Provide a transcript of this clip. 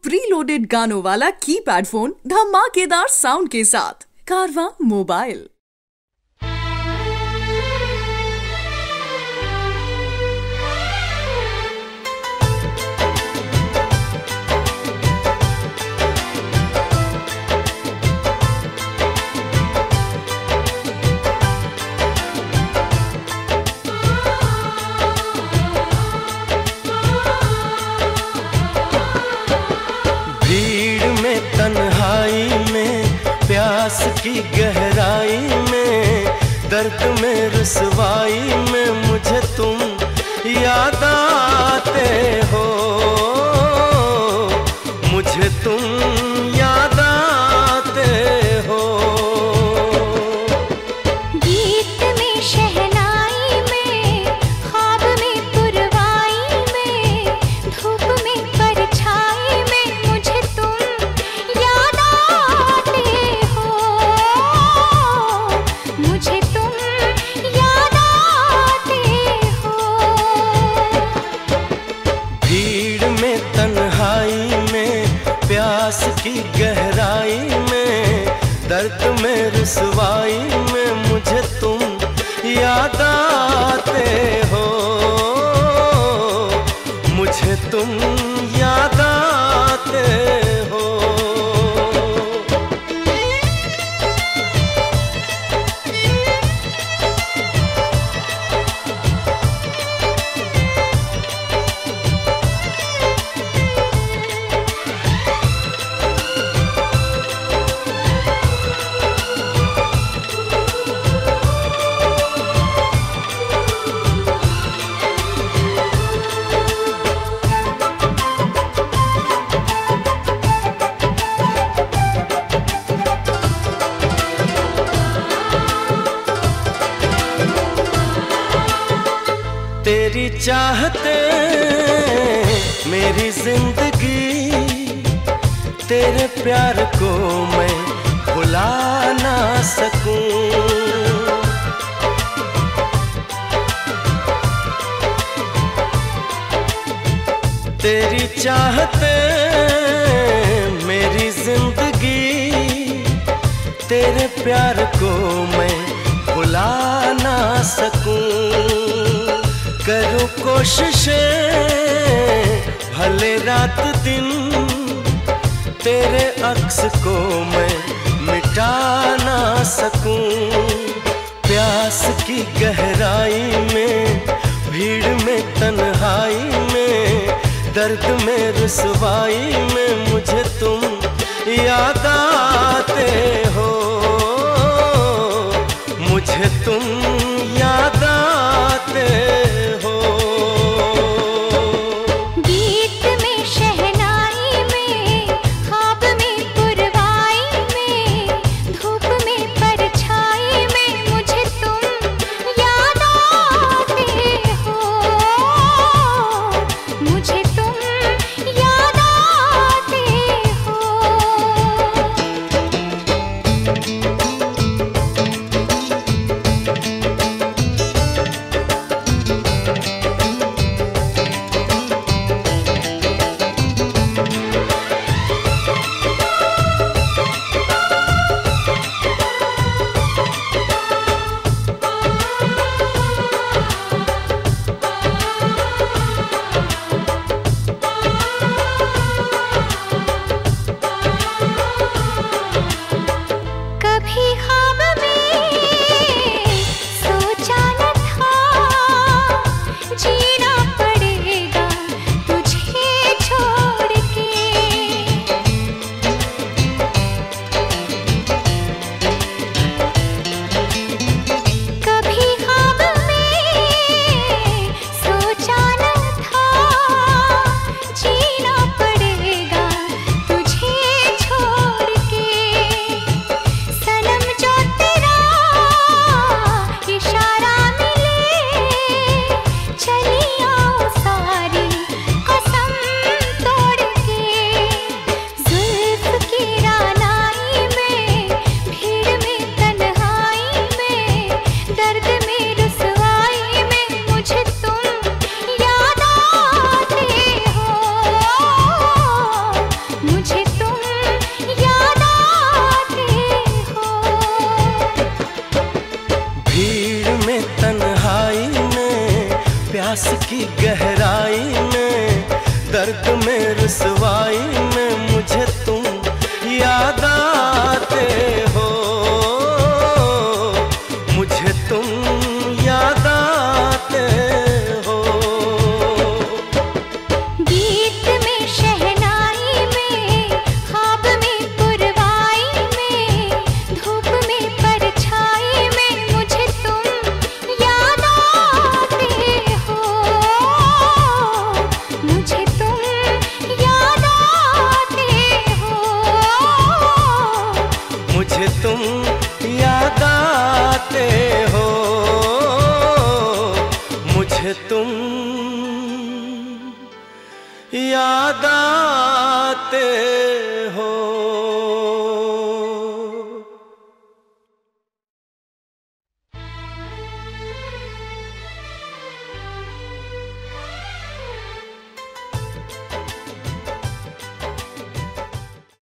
Pre loaded गानों वाला keypad phone धमाकेदार साउंड के साथ कारवां मोबाइल। तन्हाई में प्यास की गहराई में दर्द में रुसवाई में मुझे तुम याद आते हो, मुझे तुम याद आते हो। गीत में शहनाई में ख्वाब में पुरवाई में धूप में परछाई में मुझे तुम मुझे तुम याद आते हो। भीड़ में तन्हाई में प्यास की गहराई में दर्द में रुसवाई में मुझे तुम याद आते हो, मुझे तुम याद आते हो। तेरी चाहते मेरी जिंदगी, तेरे प्यार को मैं भुला ना सकूं। तेरी चाहते मेरी जिंदगी, तेरे प्यार को मैं भुला ना सकूं। करूं कोशिशें भले रात दिन, तेरे अक्स को मैं मिटा ना सकूं। प्यास की गहराई में भीड़ में तन्हाई में दर्द में रुसवाई में मुझे तुम याद आते हो, मुझे तुम याद आते हो। गीत में शहनाई में ख्वाब में पुरवाई में धूप में परछाई में मुझे तुम याद आते हो, मुझे तुम याद आते प्यास की गहराई